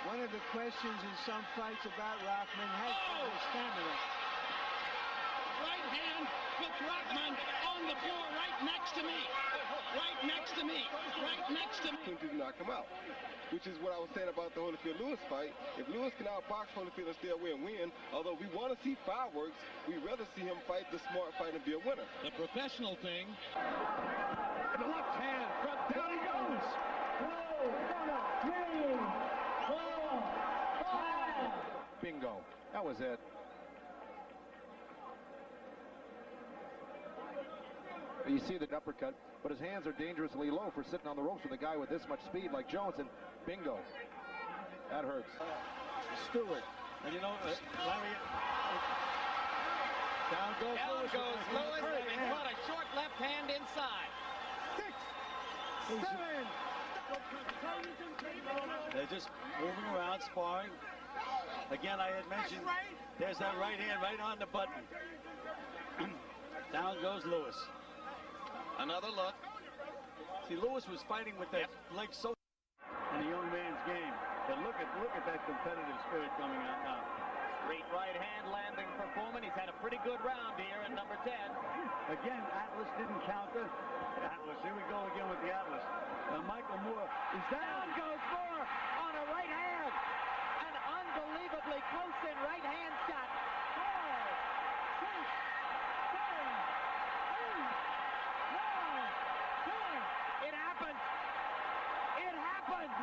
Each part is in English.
One of the questions in some fights about Rockman has been his stamina. Right hand puts Rockman on the floor right next to me. Right next to me. Right next to me. To knock him out, which is what I was saying about the Holyfield-Lewis fight. If Lewis can outbox Holyfield and still win, although we want to see fireworks, we'd rather see him fight the smart fight and be a winner. The professional thing. The left hand, from down he goes. 2, 3, 4, 5. Bingo. That was it. You see the uppercut, but his hands are dangerously low for sitting on the ropes with a guy with this much speed like Jones, and bingo. That hurts. Stewart. And you know, Larry, down goes Lewis. And caught a short left hand inside. 6, 7. They're just moving around, sparring. Again, I had mentioned there's that right hand right on the button. Down goes Lewis. Another look. See, Lewis was fighting with that leg so in the young man's game. But look at that competitive spirit coming out now. Straight right hand landing for Foreman. He's had a pretty good round here in number 10. Again, Atlas didn't counter. Atlas, here we go again with the Atlas. Michael Moore is down. Goes Moore on a right hand. An unbelievably close-in right hand shot. 4, 6, 7, 8, 9, 10. It happened. It happened.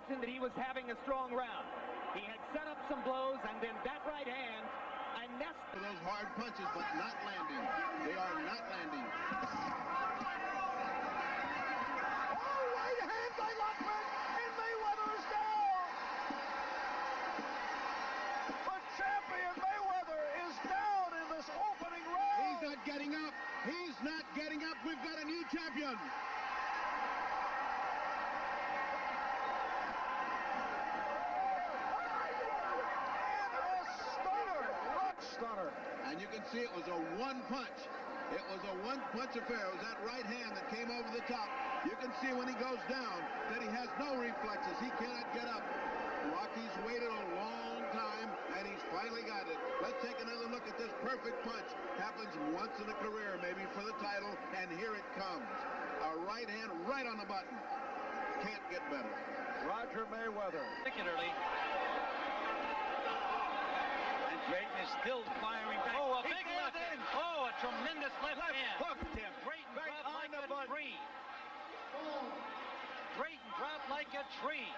That he was having a strong round. He had set up some blows, and then that right hand, a nest. Those hard punches, but not landing. They are not landing. Oh, right hand by Lockman, and Mayweather is down. The champion Mayweather is down in this opening round. He's not getting up. He's not getting up. We've got a new champion. Stunner. And you can see it was a one punch. It was a one punch affair. It was that right hand that came over the top. You can see when he goes down that he has no reflexes. He cannot get up. Rocky's waited a long time, and he's finally got it. Let's take another look at this perfect punch. Happens once in a career, maybe for the title, and here it comes. A right hand right on the button. Can't get better. Roger Mayweather. Particularly. Drayton is still firing back. Oh, a big left hand. Oh, a tremendous left hand. Hooked him. Drayton Right dropped on like the a button. tree. Drayton dropped like a tree.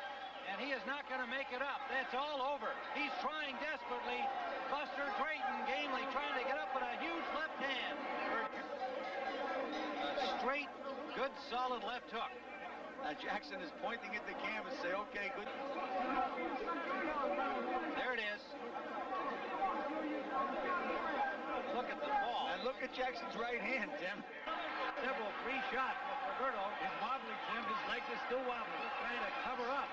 And he is not going to make it up. That's all over. He's trying desperately. Buster Drayton gamely trying to get up with a huge left hand. A straight, good, solid left hook. Jackson is pointing at the canvas, say, okay, good. There it is. Look at the ball. And look at Jackson's right hand, Tim. Several free shots for Roberto. He's wobbly, Tim. His leg is still wobbly. Just trying to cover up.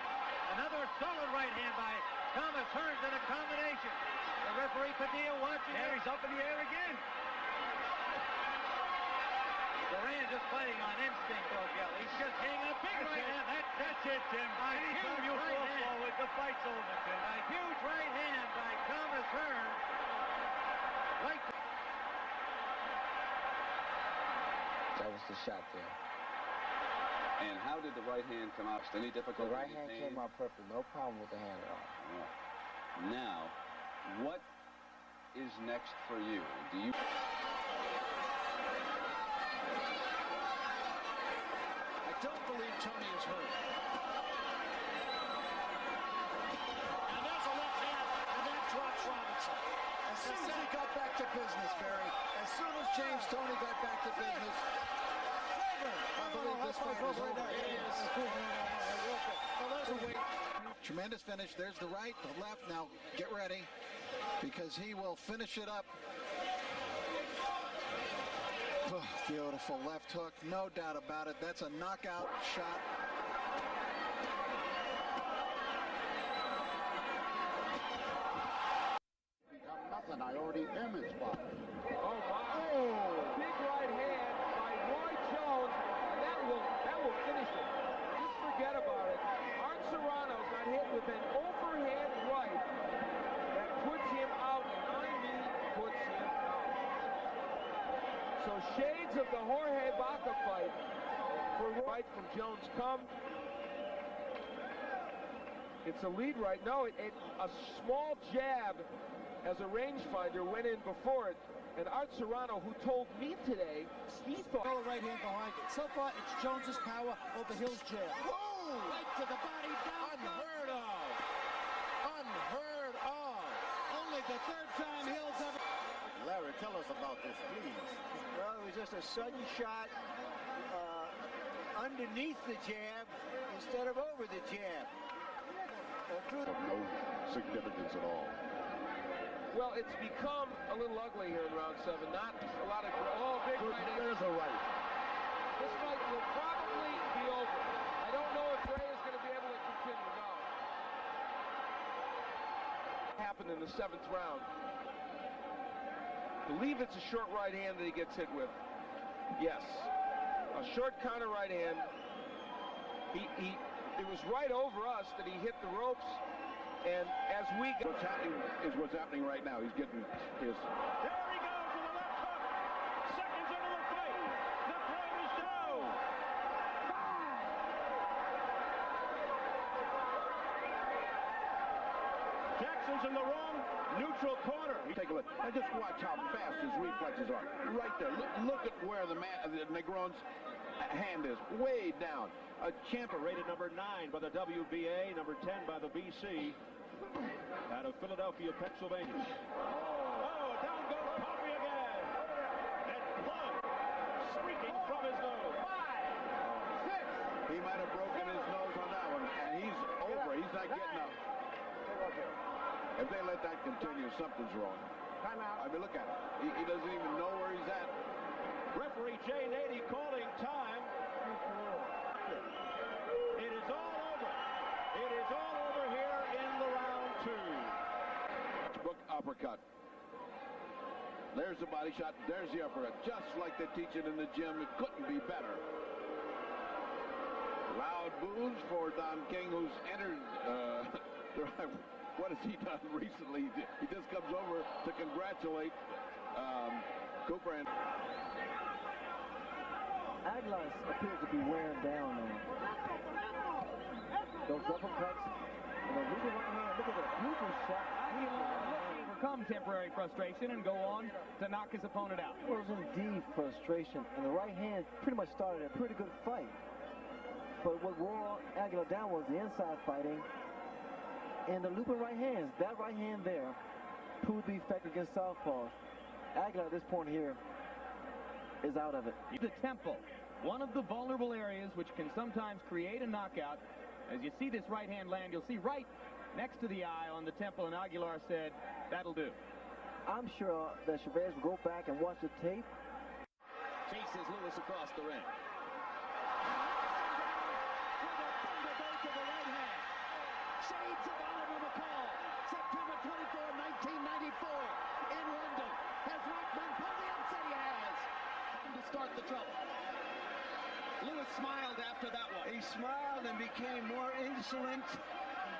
Another solid right hand by Thomas Hearns in a combination. The referee Padilla watching. There he's up in the air again. Duran just fighting on instinct, though, Kelly. He's just hanging up. Big right hand. That's it, Tim. Anytime you fall forward, the fight's over, Tim. A huge right hand by Thomas Hearns. Right. That was the shot there. And how did the right hand come out? Any difficulty? The right hand came out perfect. No problem with the hand at all. Now, what is next for you? Do you... I don't believe Tony is hurt. And there's a left hand, and that drops Robinson. As soon as he got back to business, Barry, as soon as James Toney got back to business, I believe this fight is over. It is. Tremendous finish. There's the right, the left. Now get ready, because he will finish it up. Oh, beautiful left hook, no doubt about it. That's a knockout shot. and I already am his father. Oh, my. Oh. Big right hand by Roy Jones. That will finish it. Just forget about it. Art Serrano got hit with an overhand right that puts him out, and I mean puts him out. So shades of the Jorge Baca fight for right from Jones come. It's a lead right. No, a small jab as a rangefinder went in before it. And Art Serrano, who told me today, he thought... Right hand behind it. So far, it's Jones's power over Hill's jab. Whoa! Right to the body, down. Unheard of. Unheard of. Only the third time Hill's ever... Larry, tell us about this, please. Well, it was just a sudden shot underneath the jab instead of over the jab. Of no significance at all. Well, it's become a little ugly here in round 7. Not a lot of... Oh, big right. There's a right. This fight will probably be over. I don't know if Ray is going to be able to continue. No. Happened in the 7th round. Believe it's a short right hand that he gets hit with. Yes. A short counter right hand. It was right over us that he hit the ropes. And as we go... What's happening is what's happening right now. He's getting his... There he goes with a left hook. Seconds into the fight. The crowd is down. 5. Jackson's in the wrong neutral corner. Take a look. Now just watch how fast his reflexes are. Right there. Look at where the Negron's hand is. Way down. A champion rated number 9 by the WBA, number 10 by the BC. Out of Philadelphia, Pennsylvania. Oh, down goes Coffey again. And blood streaking from his nose. 5, 6. He might have broken his nose on that one, and he's over. He's not getting up. If they let that continue, something's wrong. Time out. I mean, look at it. He doesn't even know where he's at. Referee Jay Nady calling time. It is all over. It is all over here in the round 2. Book uppercut. There's the body shot. There's the uppercut. Just like they teach it in the gym. It couldn't be better. Loud boos for Don King, who's entered. What has he done recently? He just comes over to congratulate Cooper. And Aguilar appears to be wearing down now. Those uppercuts, and the legal right hand, look at that beautiful shot. Overcome temporary frustration and go on to knock his opponent out. It was indeed frustration, and the right hand pretty much started a pretty good fight. But what wore Aguilar down was the inside fighting and the looping right hands. That right hand there proved to be effective against southpaws. Aguilar at this point here is out of it. The temple, one of the vulnerable areas which can sometimes create a knockout. As you see this right hand land, you'll see right next to the eye on the temple, and Aguilar said, that'll do. I'm sure that Chavez will go back and watch the tape. Chases Lewis across the ring. Shades of Oliver McCall, September 24, 1994, in London. Has Rockman pulled the upset? He has. To start the trouble. Lewis smiled after that one. He smiled and became more insolent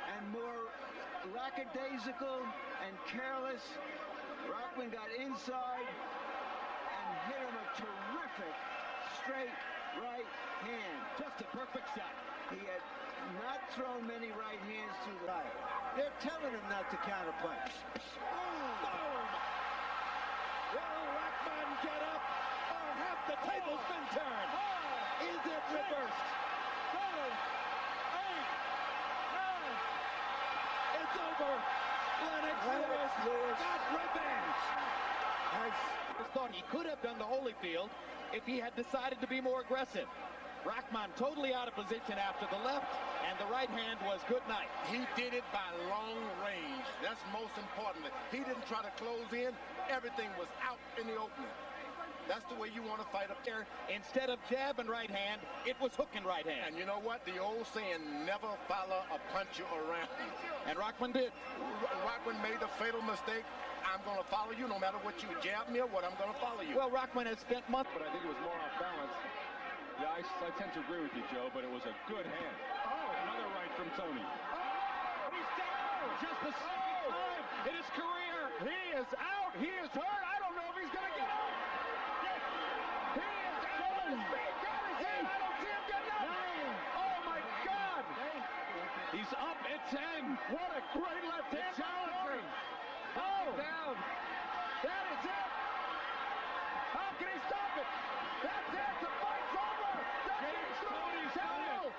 and more lackadaisical and careless. Rockman got inside and hit him a terrific straight right hand. Just a perfect shot. He had not thrown many right hands through the eye. They're telling him not to counterpunch. Boom! Will Rockman get up, or have the tables been turned? Is it reversed? 7, 8, 9. It's over. Lennox Lewis got revenge. I thought he could have done the Holyfield if he had decided to be more aggressive. Rockman totally out of position after the left, and the right hand was good night. He did it by long range. That's most important. He didn't try to close in. Everything was out in the opening. That's the way you want to fight up there. Instead of jab and right hand, it was hook and right hand. And you know what? The old saying, never follow a puncher around. And Rockman did. Rockman made a fatal mistake. I'm going to follow you no matter what you jab me or what. I'm going to follow you. Well, Rockman has spent months. But I think it was more off balance. Yeah, I tend to agree with you, Joe, but it was a good hand. Oh, another right from Tony. Oh, he's down! Just the second time in his career. He is out. He is hurt. I don't know if he's going to get up. He is out. God is in. I don't see him getting up. Oh, my God. He's up at 10. What a great left hand. Challenging. Oh, down. That is it. How can he stop it? That's it. The fight's over. James Toney's title.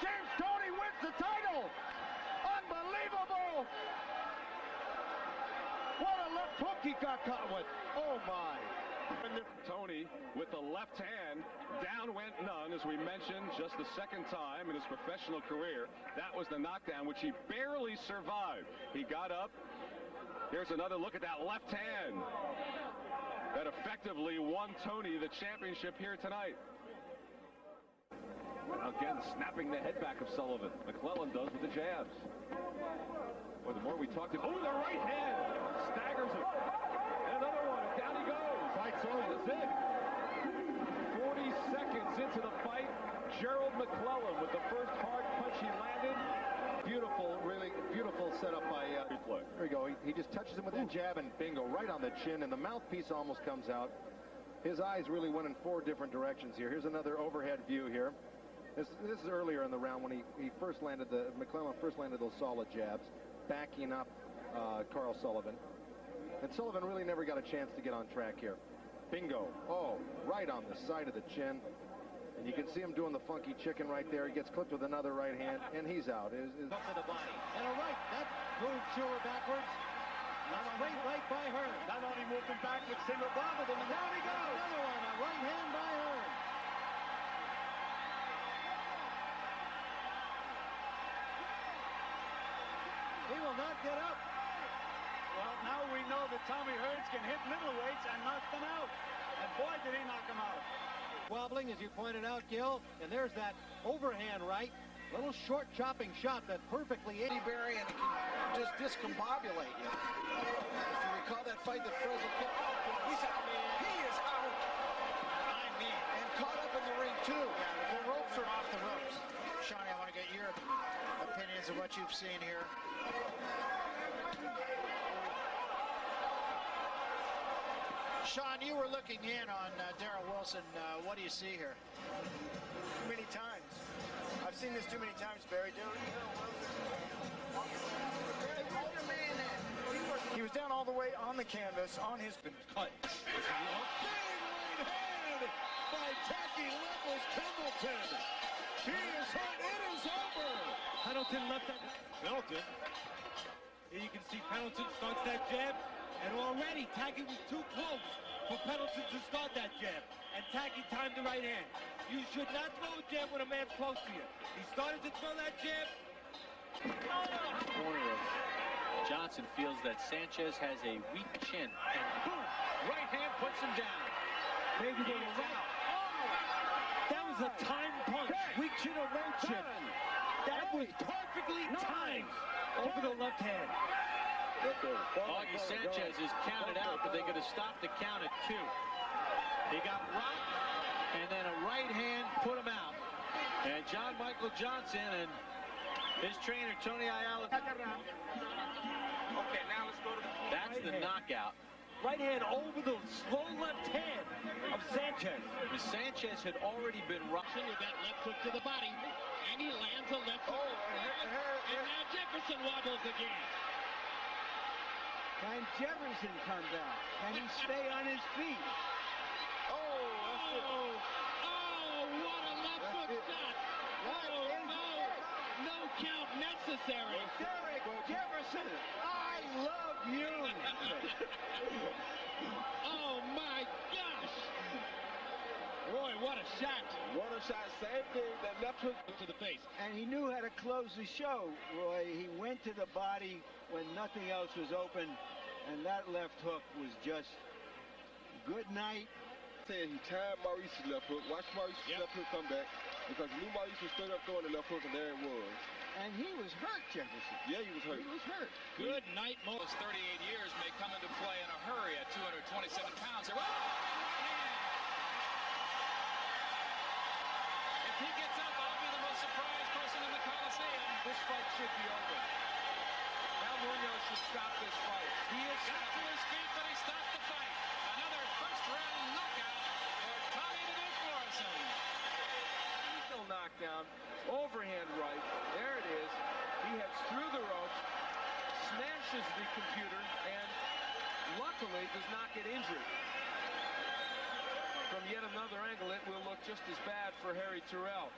James Toney wins the title. Unbelievable. What a left hook he got caught with. Oh, my. Tony with the left hand. Down went none, as we mentioned, just the second time in his professional career. That was the knockdown, which he barely survived. He got up. Here's another look at that left hand that effectively won Tony the championship here tonight. Again, snapping the head back of Sullivan. McClellan does with the jabs. Boy, the more we talk to... Oh, the right hand! Staggers him. And another one, and down he goes. Fight's over. That's it. 40 seconds into the fight, Gerald McClellan with the first hard punch he landed. Beautiful, really beautiful setup by replay. There we go. He just touches him with that jab and bingo, right on the chin, and the mouthpiece almost comes out. His eyes really went in 4 different directions here. Here's another overhead view here. This is earlier in the round when he first landed McClellan first landed those solid jabs, backing up Carl Sullivan. And Sullivan really never got a chance to get on track here. Bingo. Oh, right on the side of the chin. And you can see him doing the funky chicken right there. He gets clipped with another right hand, and he's out. Up to the body. And a right. That moved Schuler backwards. That's great right by Hearn. Not only moved him backwards, single bobbled him, and down he goes. Another one. A right hand by Hearn. He will not get up. Well, now we know that Tommy Hearns can hit middleweights and knock them out. And boy, did he knock them out. Wobbling, as you pointed out, Gil, and there's that overhand right. Little short chopping shot that perfectly Eddie Barry, and it can just discombobulate you. If you recall that fight that Fresno kept, he's out. He is out. I mean, and caught up in the ring too. Yeah, the ropes are off the ropes. Shawnee, I want to get your opinions of what you've seen here. Sean, you were looking in on Darrell Wilson. What do you see here? Too many times. I've seen this too many times, Barry. He was down all the way on the canvas, on his cut. A big right hand by Tacky Legless Pendleton. He is hurt. It is over. Pendleton left that. Pendleton. Here you can see Pendleton starts that jab. And already Tacky was too close for Pendleton to start that jab. And Tacky timed the right hand. You should not throw a jab when a man's close to you. He started to throw that jab. Corner of Johnson feels that Sanchez has a weak chin. And boom! Right hand puts him down. Maybe they were right. That was a timed punch. Weak chin or no chin. That was perfectly timed over the left hand. Augie Sanchez is counted out, but they could have stopped the count at 2. He got rocked, and then a right hand put him out. And John Michael Johnson and his trainer, Tony Ayala. Okay, now let's go to the... That's the knockout. Right hand over the slow left hand of Sanchez. Sanchez had already been rushing with that left hook to the body, and he lands a left hook. And now Jefferson wobbles again. Can Jefferson come back? Can he stay on his feet? Oh, what a left foot shot. No count necessary. Derek Jefferson, I love you. Oh, my gosh. Roy, what a shot. What a shot. Same thing, that left hook to the face. And he knew how to close the show, Roy. He went to the body when nothing else was open. And that left hook was just good night. Saying he timed Maurice's left hook. Watch Maurice's left hook come back. Because he knew Maurice was straight up throwing the left hook, and there it was. And he was hurt, Jefferson. Yeah, he was hurt. He was hurt. Good night, Mo. 38 years may come into play 27 pounds. Oh, big right hand. If he gets up, I'll be the most surprised person in the Coliseum. This fight should be over. Now Munoz should stop this fight. He is got to his feet, but he stopped the fight. Another first-round knockout for Tommy the Duke Morrison. Lethal knockdown, overhand right. There it is. He heads through the ropes, smashes the computer, and luckily does not get injured. From yet another angle, it will look just as bad for Harry Terrell.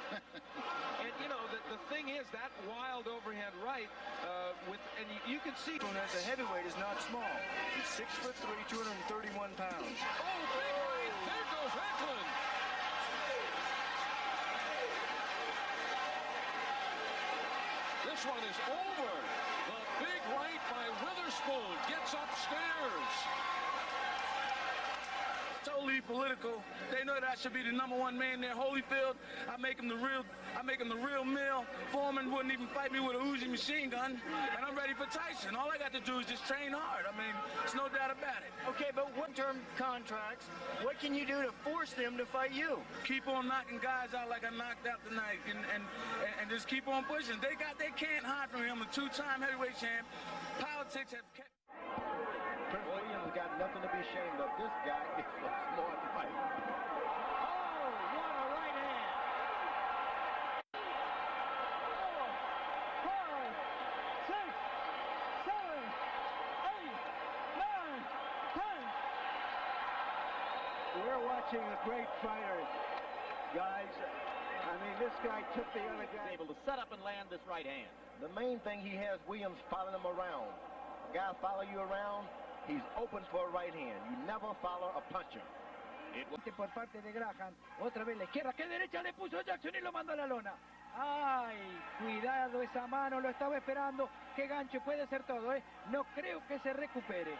And you know, the thing is, that wild overhand right, and you can see as a heavyweight is not small. He's 6'3", 231 pounds. Oh, big right. There goes Eklund. This one is over. The big right by Witherspoon gets upstairs. Totally political. They know that I should be the #1 man there. Holyfield, I make him the real meal. Foreman wouldn't even fight me with a Uzi machine gun, and I'm ready for Tyson. All I got to do is just train hard. I mean, there's no doubt about it. Okay, but one-term contracts, what can you do to force them to fight you? Keep on knocking guys out like I knocked out tonight, and just keep on pushing. They can't hide from him, a two-time heavyweight champ. Politics have kept. Williams got nothing to be ashamed of. This guy is a smart fight. Oh, what a right hand. 4, 5, 6, 7, 8, 9, 10. We're watching a great fighter, guys. I mean, this guy took the other guy. Able to set up and land this right hand. The main thing he has Williams following him around. A guy follow you around, he's open for a right hand. You never follow a puncher. Por parte de Graham, otra vez la izquierda, que derecha le puso Jackson y lo manda a la lona. Ay, cuidado esa mano, lo estaba esperando. Qué gancho, puede ser todo, ¿eh? No creo que se recupere.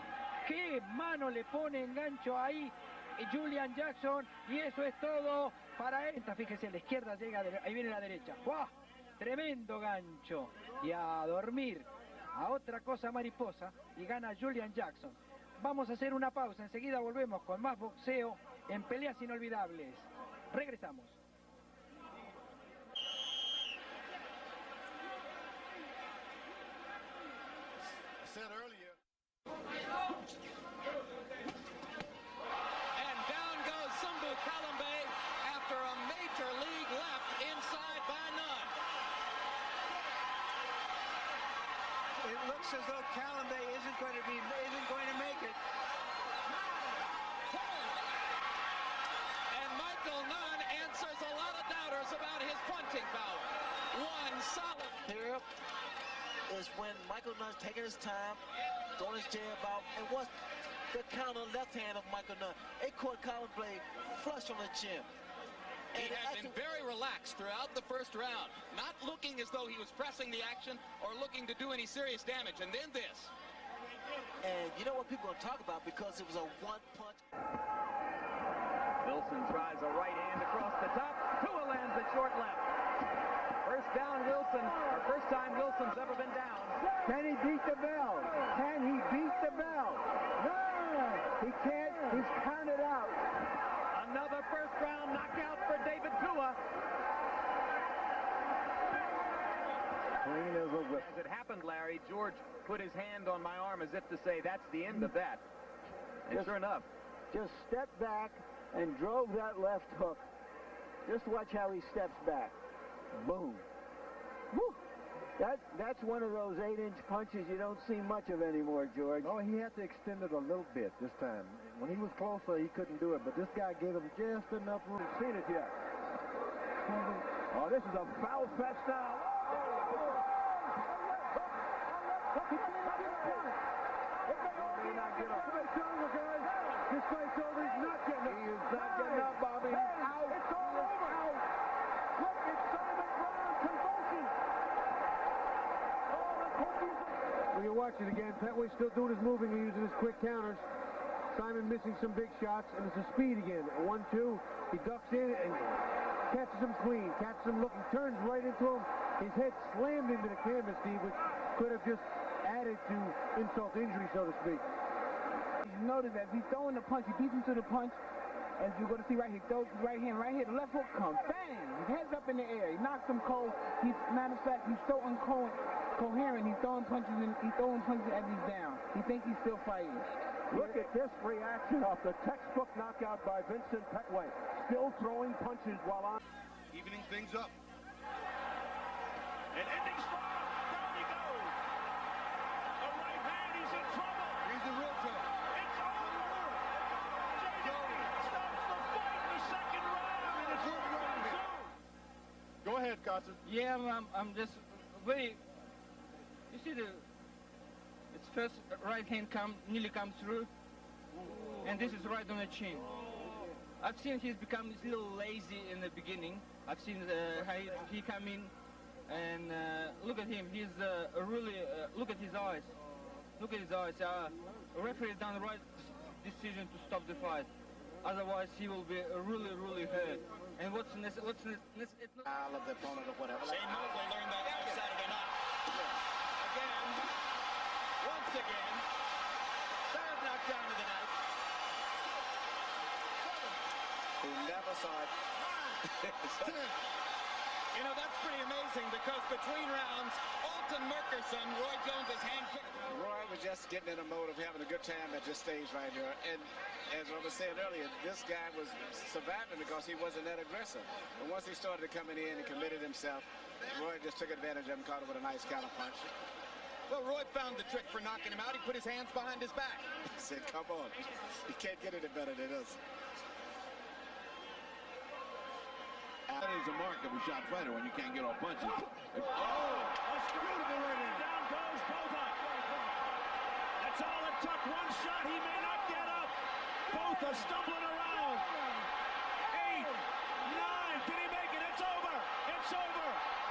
Qué mano le pone en gancho ahí Julian Jackson, y eso es todo para él. Fíjese, la izquierda llega, ahí viene la derecha. ¡Guau! Tremendo gancho. Y a dormir. A otra cosa mariposa, y gana Julian Jackson. Vamos a hacer una pausa, enseguida volvemos con más boxeo en peleas inolvidables. Regresamos. I said earlier. And down goes Sumbu Kalambe after a major league left inside by none. It looks as though Kalambe isn't going to make it. And Michael Nunn answers a lot of doubters about his punching power. One solid. Here is when Michael Nunn's taking his time, throwing his jab out, and what's the counter left hand of Michael Nunn? A caught Kalambe flush on the chin. He had been very relaxed throughout the first round, not looking as though he was pressing the action or looking to do any serious damage. And then this. And you know what people are going to talk about, because it was a one-punch. Wilson tries a right hand across the top. Tua lands a short left. First down, Wilson. Or first time Wilson's ever been down. Can he beat the bell? Can he beat the bell? No, he can't. He's counted out. Another first round knockout for David Tua. Clean as a whip. As it happened, Larry, George put his hand on my arm as if to say, that's the end of that. And sure enough. Just stepped back and drove that left hook. Just watch how he steps back. Boom. Woo. That's one of those 8-inch punches you don't see much of anymore, George. Oh, he had to extend it a little bit this time. When he was closer, he couldn't do it, but this guy gave him just enough room. Seen it yet. Oh, this is a foul fetch now. He may not get up. It's over, guys. This fight's over. He's not getting up. He is not getting up, Bobby. Hey, out. It's all over. Out. Look, it's Simon Brown. Convulsion. We can watch it again. Petway's still doing his moving and using his quick counters. Simon missing some big shots, and it's a speed again. 1-2. He ducks in and catches him clean. Catches him looking, turns right into him. His head slammed into the canvas, Steve, which could have just added to insult to injury, so to speak. Notice that he's throwing the punch. He beats him to the punch. As you're going to see right here, he throws his right hand right here. The left hook comes. Bang! His head's up in the air. He knocks him cold. Matter of fact, he's so incoherent. He's throwing punches as he's down. He thinks he's still fighting. Look at this reaction off the textbook knockout by Vincent Petway. Still throwing punches while on. Evening things up. And ending strong. Down he goes. A right hand. He's in trouble. He's in real trouble. It's over. JJ stops the fight in the second round. And it's over soon. Go ahead, Carson. Yeah, I'm just very. You see its first right hand nearly come through, and this is right on the chin. I've seen he's become a little lazy in the beginning. I've seen how he come in, and look at him. He's really look at his eyes. Look at his eyes. The referee has done the right decision to stop the fight. Otherwise, he will be really hurt. And what's next? I love the opponent or whatever. Shane Mosley learned that last Saturday night. Again, once again, third knockdown of the night. Who never saw it. You know, that's pretty amazing because between rounds, Alton Merkerson, Roy Jones' handpicked. Roy was just getting in a mode of having a good time at this stage right here. And as I was saying earlier, this guy was surviving because he wasn't that aggressive. But once he started coming in and committed himself, Roy just took advantage of him, caught him with a nice counter punch. Well, Roy found the trick for knocking him out. He put his hands behind his back. He said, come on. You can't get any better than this. That is a mark of a shot fighter when you can't get off punches. Oh, a beautiful right. Down goes Botha. That's all it took. One shot. He may not get up. Botha stumbling around. 8, 9. Did he make it? It's over. It's over.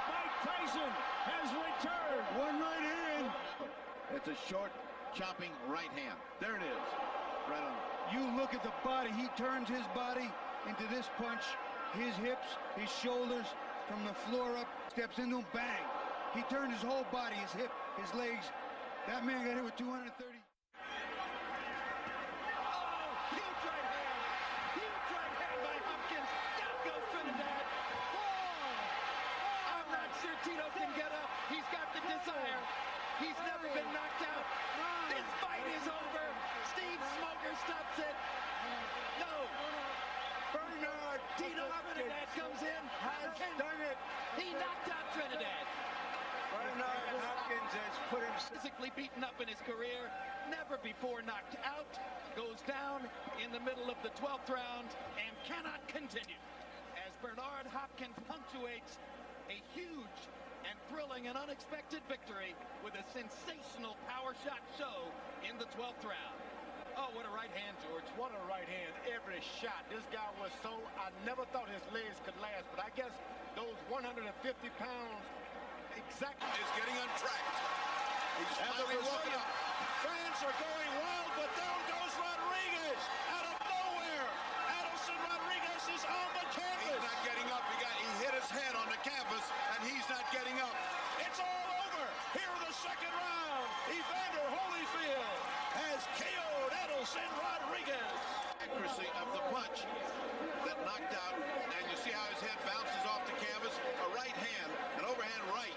Mike Tyson has returned. One right hand. It's a short, chopping right hand. There it is. Right on. You look at the body. He turns his body into this punch. His hips, his shoulders, from the floor up, steps into him, bang. He turned his whole body, his hip, his legs. That man got hit with 230. Oh, huge right hand. Huge right hand by Hopkins. Down goes Trinidad. Oh, I'm not sure Tito can get up. He's got the desire. He's never been knocked out. This fight is over. Steve Smoker stops it. No. Bernard Tito Trinidad comes in. Has done it. He knocked out Trinidad. Bernard Hopkins has put him physically beaten up in his career, never before knocked out, goes down in the middle of the 12th round and cannot continue. As Bernard Hopkins punctuates a huge and thrilling and unexpected victory with a sensational power shot show in the 12th round. Oh, what a right hand, George. What a right hand. Every shot. This guy was so, I never thought his legs could last, but I guess those 150 pounds exactly is getting untracked. He's finally woken up. Fans are going wild, but down goes Rodriguez out of nowhere. Adelson Rodriguez is on the canvas. He's not getting up. He hit his head on the canvas, and he's not getting up. It's all over. Here in the second round, Evander Holyfield has KO'd Adelson Rodriguez. Accuracy of the punch that knocked out, and you see how his head bounces off the canvas. A right hand, an overhand right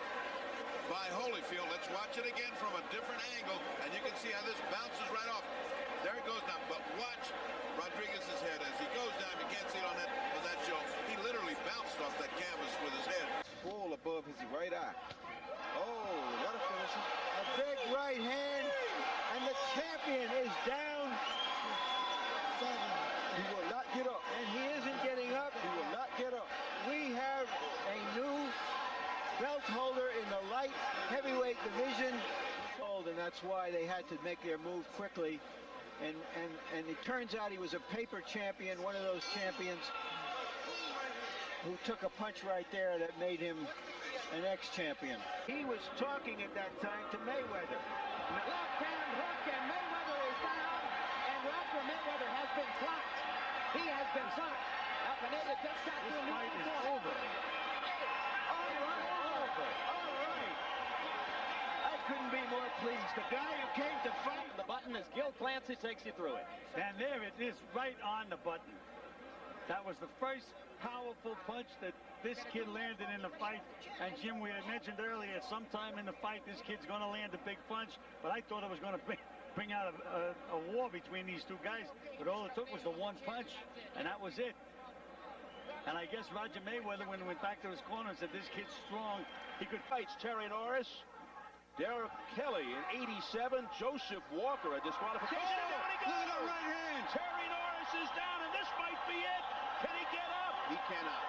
by Holyfield. Let's watch it again from a different angle, and you can see how this bounces right off. There it goes now, but watch Rodriguez's head as he goes down. You can't see it on that show. He literally bounced off that canvas with his head. Full above his right eye. Oh, that'll finish him. a big right hand, and the champion is down. He will not get up. And he isn't getting up. He will not get up. We have a new belt holder in the light heavyweight division. And that's why they had to make their move quickly. And it turns out he was a paper champion, one of those champions who took a punch right there that made him an ex-champion. He was talking at that time to Mayweather. Left hand hook, and Mayweather is down, and Roger Mayweather has been clocked. He has been clocked. Alcaneda just got to a new fight is over. All right. I couldn't be more pleased. The guy who came to fight. The button is as Gil Clancy takes you through it. And there it is, right on the button. That was the first powerful punch that this kid landed in the fight. And Jim, we had mentioned earlier, sometime in the fight, this kid's going to land a big punch. But I thought it was going to bring out a war between these two guys. But all it took was the one punch, and that was it. And I guess Roger Mayweather, when he went back to his corner and said, this kid's strong, he could fight. Terry Norris, Derek Kelly in 87, Joseph Walker, a disqualification. Look at the right hand. Terry Norris is down, and this might be it. Can he get up? He cannot.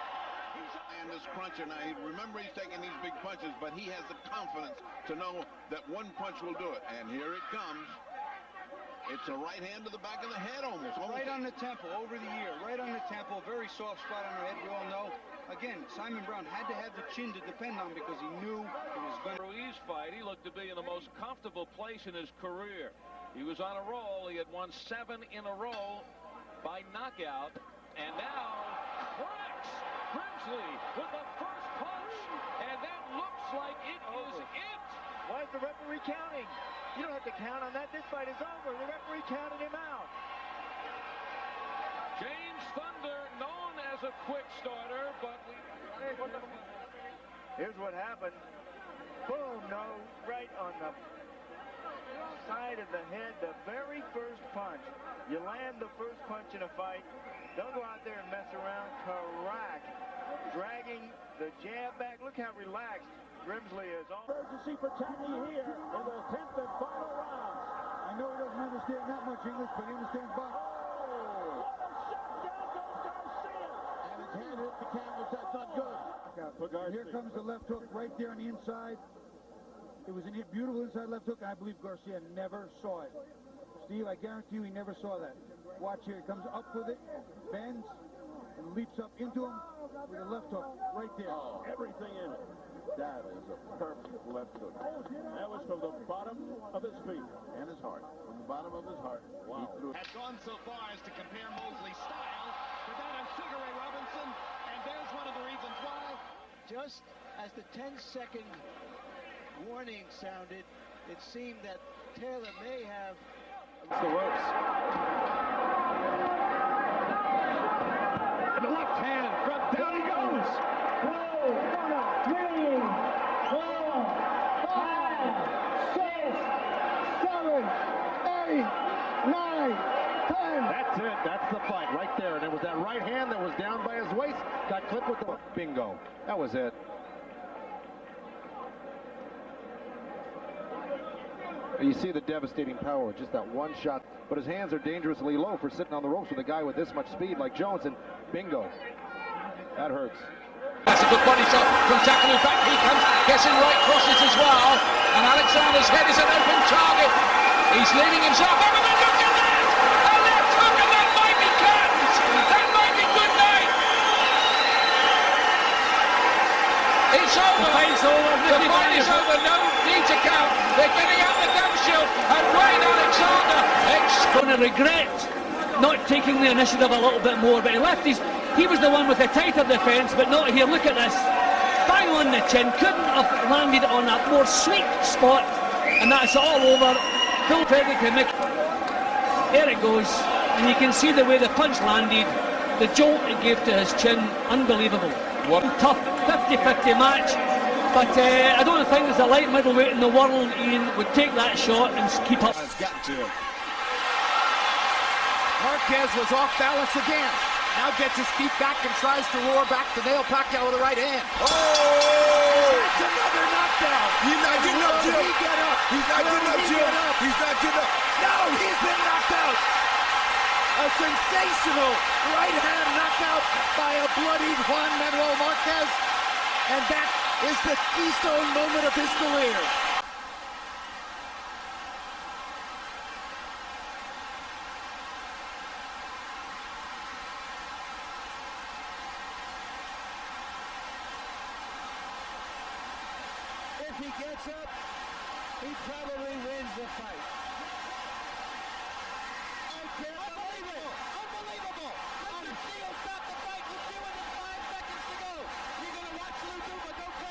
And this puncher, now remember he's taking these big punches, but he has the confidence to know that one punch will do it. And here it comes. It's a right hand to the back of the head almost. Right on the temple, over the ear, right on the temple, very soft spot on the head, we all know. Again, Simon Brown had to have the chin to depend on because he knew he was going to... Ruiz fight, he looked to be in the most comfortable place in his career. He was on a roll. He had won 7 in a row by knockout. And now, cracks Grimsley with the first punch. And that looks like it is it. Why is the referee counting? You don't have to count on that. This fight is over. The referee counted him out. James Thunder, known as a quick starter, but here's what happened. Boom, no, right on the side of the head, the very first punch. You land the first punch in a fight. Don't go out there and mess around. Crack. Dragging the jab back. Look how relaxed Grimsley is. Emergency for Tacky here in the 10th and final round. I know he doesn't understand that much English, but he understands boxing. And his hand hit the canvas. That's not good. Here comes the left hook right there on the inside. It was a beautiful inside left hook. I believe Garcia never saw it. Steve, I guarantee you he never saw that. Watch here. He comes up with it, bends, and leaps up into him with a left hook right there. Oh, everything in it. That is a perfect left hook. That was from the bottom of his feet and his heart. From the bottom of his heart. Wow. Had gone so far as to compare Mosley's style to that of Sugar Ray Robinson, and there's one of the reasons why. Just as the 10-second warning sounded, it seemed that Taylor may have... It's the ropes. And the left hand, front, down he goes. 2, 3, 4, 5, 6, 7, 8, 9, 10. That's it. That's the fight right there. And it was that right hand that was down by his waist. Got clipped with the bingo. That was it. You see the devastating power with just that one shot. But his hands are dangerously low for sitting on the ropes with a guy with this much speed like Jones. And bingo. That hurts. That's a good body shot from Tackle. Back he comes, gets in right crosses as well. And Alexander's head is an open target. He's leaving himself. Oh, and look at that! A left hook, and that might be curtains. That might be good night. It's over. The fight's over. The fight is over. No need to count. They're getting out the gum shield. And Wayne Alexander going to regret not taking the initiative a little bit more, but he was the one with the tighter defence, but not here. Look at this. Bang on the chin. Couldn't have landed on a more sweet spot, and that's all over. Full credit to Mick. There it goes, and you can see the way the punch landed, the jolt it gave to his chin, unbelievable. What a tough 50-50 match, but I don't think there's a light middleweight in the world, Ian, would take that shot and keep up. It's gotten to him. Marquez was off balance again. Now gets his feet back and tries to roar back to nail Pacquiao with the right hand. Oh! That's another knockdown. He's not getting up, Jim. He get up? He's not getting up, Jim. He's not getting up. No, he's been knocked out. A sensational right hand knockout by a bloodied Juan Manuel Marquez. And that is the keystone moment of his career. If he gets up, he probably wins the fight.